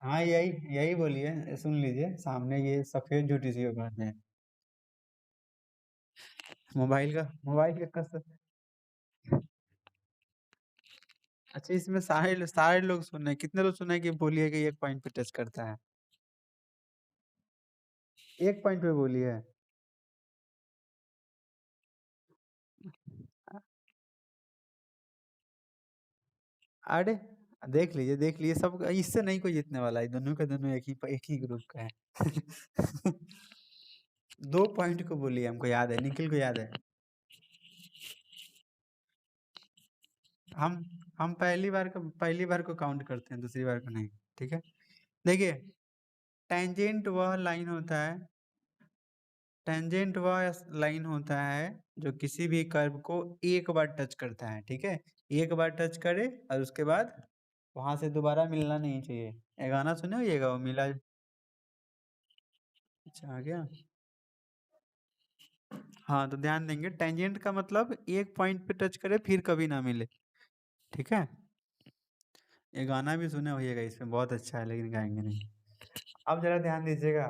हाँ यही यही बोलिए, सुन लीजिए, सामने ये सफेद झूठी सी कहते हैं, मोबाइल का कसर। अच्छा इसमें सारे सारे लोग सुन रहे हैं, कितने लोग सुन रहे हैं कि बोलिए कि एक पॉइंट पे टच करता है, एक पॉइंट पे बोलिए। अरे देख लीजिए सब, इससे नहीं कोई जीतने वाला है, दोनों का दोनों एक ही ग्रुप का है। 2 पॉइंट को बोलिए, हमको याद है, निखिल को याद है। हम हम पहली बार को काउंट करते हैं, दूसरी बार को नहीं, ठीक है। देखिए टेंजेंट वह लाइन होता है, टेंजेंट वह लाइन होता है जो किसी भी कर्व को एक बार टच करता है, ठीक है। एक बार टच करे और उसके बाद वहां से दोबारा मिलना नहीं चाहिए। ये गाना सुने हो, ये गाओ मिला। अच्छा आ गया। हाँ तो ध्यान देंगे, टेंजेंट का मतलब एक पॉइंट पे टच करे फिर कभी ना मिले, ठीक है। ये गाना भी सुने होइएगा, इसमें बहुत अच्छा है लेकिन गाएंगे नहीं। अब जरा ध्यान दीजिएगा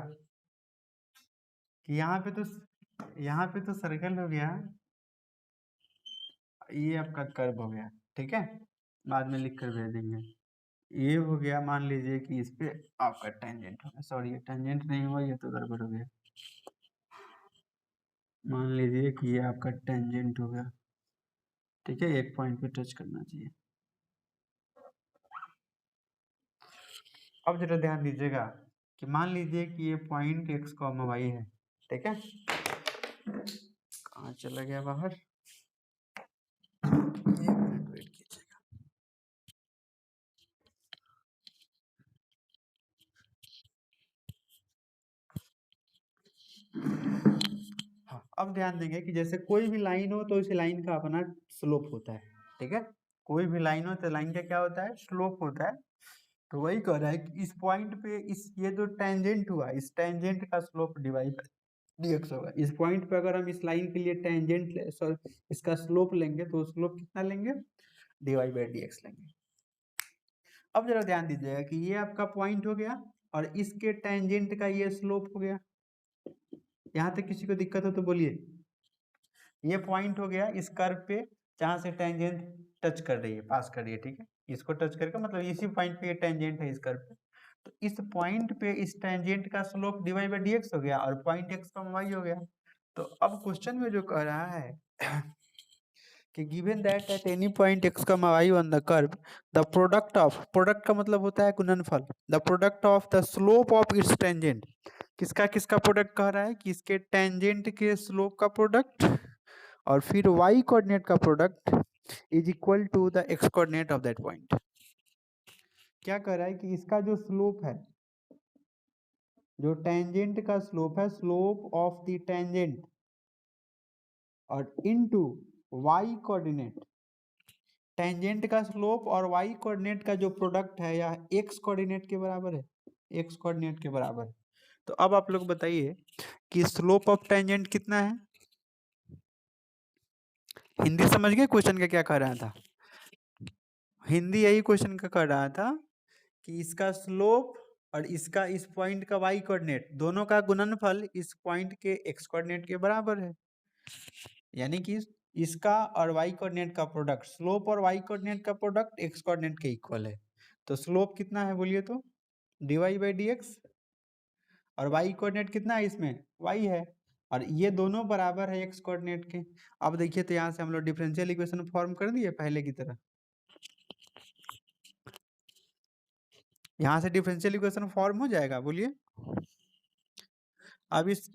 कि यहाँ पे तो सर्कल हो गया, ये आपका कर्व हो गया, ठीक है। बाद में लिख कर भेज देंगे। ये हो गया, मान लीजिए कि इस पे आपका टेंजेंट हो गया, सॉरी ये टेंजेंट नहीं हुआ, ये तो गड़बड़ हो गया। मान लीजिए कि ये आपका टेंजेंट हो गया, ठीक है, एक पॉइंट पे टच करना चाहिए। अब जरा ध्यान दीजिएगा कि मान लीजिए कि ये पॉइंट एक्स कॉमा वाई है, ठीक है। कहाँ चला गया बाहर, एक मिनट वेट कीजिएगा। हाँ अब ध्यान देंगे कि जैसे कोई भी लाइन हो तो इस लाइन का अपना स्लोप होता है, ठीक है। कोई भी लाइन हो तो लाइन का क्या होता है, स्लोप होता है। तो वही कह रहा है कि इस पॉइंट पे इस ये जो टेंजेंट हुआ, इस टेंजेंट का स्लोप डिवाइड डीएक्स होगा। इस पॉइंट पे अगर हम इस लाइन के लिए टेंजेंट सॉरी इसका स्लोप लेंगे तो स्लोप कितना लेंगे, डीवाई बाई डीएक्स लेंगे। अब जरा ध्यान दीजिएगा कि ये आपका पॉइंट हो गया और इसके टेंजेंट का ये स्लोप हो गया। यहाँ तक किसी को दिक्कत हो तो बोलिए। ये पॉइंट हो गया इस कर्व पे जहां से टेंजेंट टच कर रही है, पास कर रही है, ठीक है। इसको टच करके मतलब इसी पॉइंट पे ये टेंजेंट है इस कर्व पे। तो इस पॉइंट पे इस टेंजेंट का slope D Y by D X हो गया और पॉइंट एक्स का वाई हो गया। तो अब क्वेश्चन में जो कह रहा है कि given that at any point x y on the curve the product of, product का मतलब होता है गुणनफल, the product of the slope of its tangent, किसका किसका प्रोडक्ट कह रहा है कि इसके टेंजेंट के स्लोप का प्रोडक्ट और फिर y कोऑर्डिनेट का product is equal to the x coordinate of that point. क्या कह रहा है कि इसका जो स्लोप है, जो टेंजेंट का स्लोप है, स्लोप ऑफ द टेंजेंट और इनटू y कोऑर्डिनेट, टेंजेंट का स्लोप और y कोऑर्डिनेट का जो प्रोडक्ट है यह x कोऑर्डिनेट के बराबर है, x कोऑर्डिनेट के बराबर है। तो अब आप लोग बताइए कि स्लोप ऑफ टेंजेंट कितना है। हिंदी समझ गए क्वेश्चन का क्या कह रहा था, हिंदी यही क्वेश्चन का कह रहा था कि इसका स्लोप और इसका इस पॉइंट का y कोऑर्डिनेट दोनों का गुणनफल इस पॉइंट के x कोऑर्डिनेट के बराबर है। यानी कि इसका और y कोऑर्डिनेट का प्रोडक्ट, स्लोप और y कोऑर्डिनेट का प्रोडक्ट x कोऑर्डिनेट के इक्वल है। तो स्लोप कितना है बोलिए तो, dy बाई dx, और y कोऑर्डिनेट कितना है इसमें, y है, और ये दोनों बराबर है x कोऑर्डिनेट के। अब देखिए तो यहाँ से हम लोग डिफरेंशियल इक्वेशन फॉर्म कर दिए पहले की तरह, यहाँ से डिफरेंशियल इक्वेशन फॉर्म हो जाएगा बोलिए। अब इस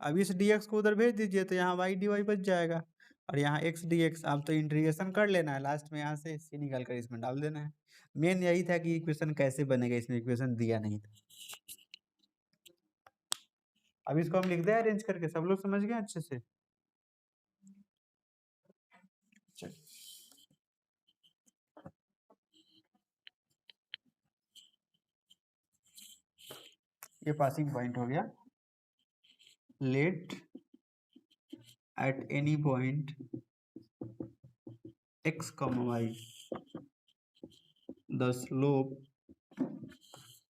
अब इस dx को उधर भेज दीजिए तो यहाँ y dy बच जाएगा और यहाँ x dx। अब तो इंटीग्रेशन कर लेना है, लास्ट में यहाँ से c निकाल कर इसमें डाल देना है। मेन यही था कि इक्वेशन कैसे बनेगा, इसमें इक्वेशन दिया नहीं था। अब इसको हम लिख दें अरेंज करके, सब लोग समझ गए अच्छे से। ये पासिंग पॉइंट हो गया। Let at any point x, y the slope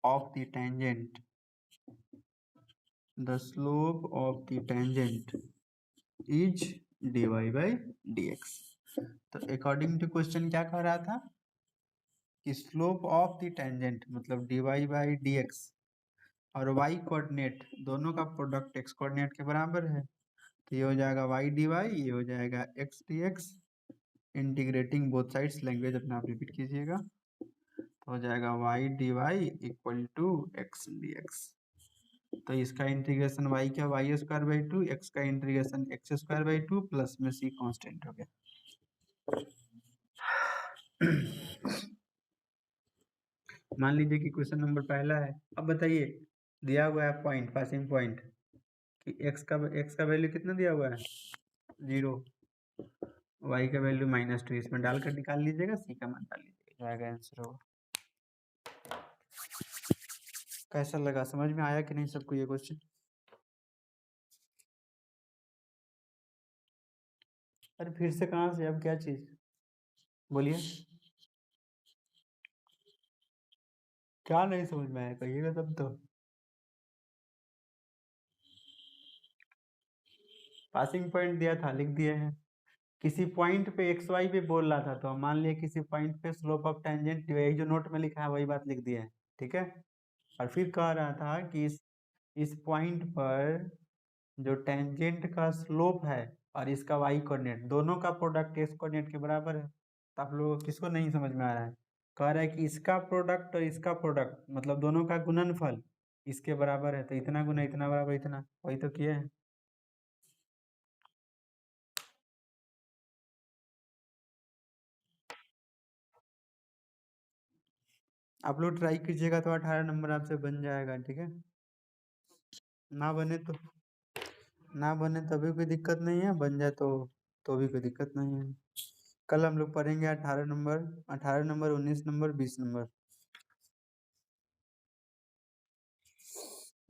of the tangent, the slope of the tangent is dy by dx। तो अकॉर्डिंग टू क्वेश्चन क्या कह रहा था कि स्लोप ऑफ द टेंजेंट मतलब dy बाई dx और y कोऑर्डिनेट दोनों का प्रोडक्ट x कोऑर्डिनेट के बराबर है। तो ये हो जाएगा y dy, ये हो जाएगा x dx। Integrating both sides, language अपना आप रिपीट कीजिएगा, तो हो जाएगा y dy equal to x dx। तो इसका इंटीग्रेशन y का Y square by two, x का integration x square by two, plus में c कांस्टेंट हो गया। मान लीजिए कि क्वेश्चन नंबर पहला है। अब बताइए दिया हुआ है पॉइंट, पासिंग पॉइंट कि x का वैल्यू कितना दिया हुआ है 0, y का वैल्यू -2, इसमें डालकर निकाल लीजिएगा, c का मान डाल लीजिएगा, जाएगा आंसर होगा। कैसा लगा, समझ में आया कि नहीं सबको ये क्वेश्चन? अरे फिर से कहाँ से, अब क्या चीज बोलिए, क्या नहीं समझ में आया कहिएगा तब तो। पासिंग पॉइंट दिया था, लिख दिए हैं। किसी पॉइंट पे एक्स वाई पे बोल रहा था, तो मान लिया किसी पॉइंट पे स्लोप ऑफ टेंजेंट, यही जो नोट में लिखा है वही बात लिख दिए हैं, ठीक है। और फिर कह रहा था कि इस पॉइंट पर जो टेंजेंट का स्लोप है और इसका वाई कोऑर्डिनेट दोनों का प्रोडक्ट एक्स कोऑर्डिनेट के बराबर है। तो आप लोगों को किसको नहीं समझ में आ रहा है? कह रहा है कि इसका प्रोडक्ट और इसका प्रोडक्ट मतलब दोनों का गुणनफल इसके बराबर है, तो इतना गुना इतना बराबर इतना, वही तो किए हैं। आप लोग ट्राई कीजिएगा तो 18 नंबर आपसे बन जाएगा, ठीक है। ना बने तो, ना बने तभी कोई दिक्कत नहीं है, बन जाए तो भी कोई दिक्कत नहीं है। कल हम लोग पढ़ेंगे 18 नंबर, 18 नंबर, 19 नंबर, 20 नंबर।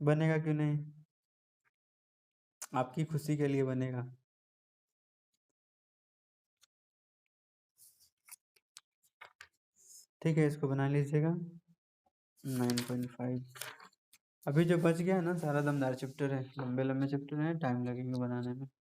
बनेगा क्यों नहीं, आपकी खुशी के लिए बनेगा। ठीक है, इसको बना लीजिएगा 9.5। अभी जो बच गया है ना सारा दमदार चैप्टर है, लंबे लंबे चैप्टर हैं, टाइम लगेगा बनाने में।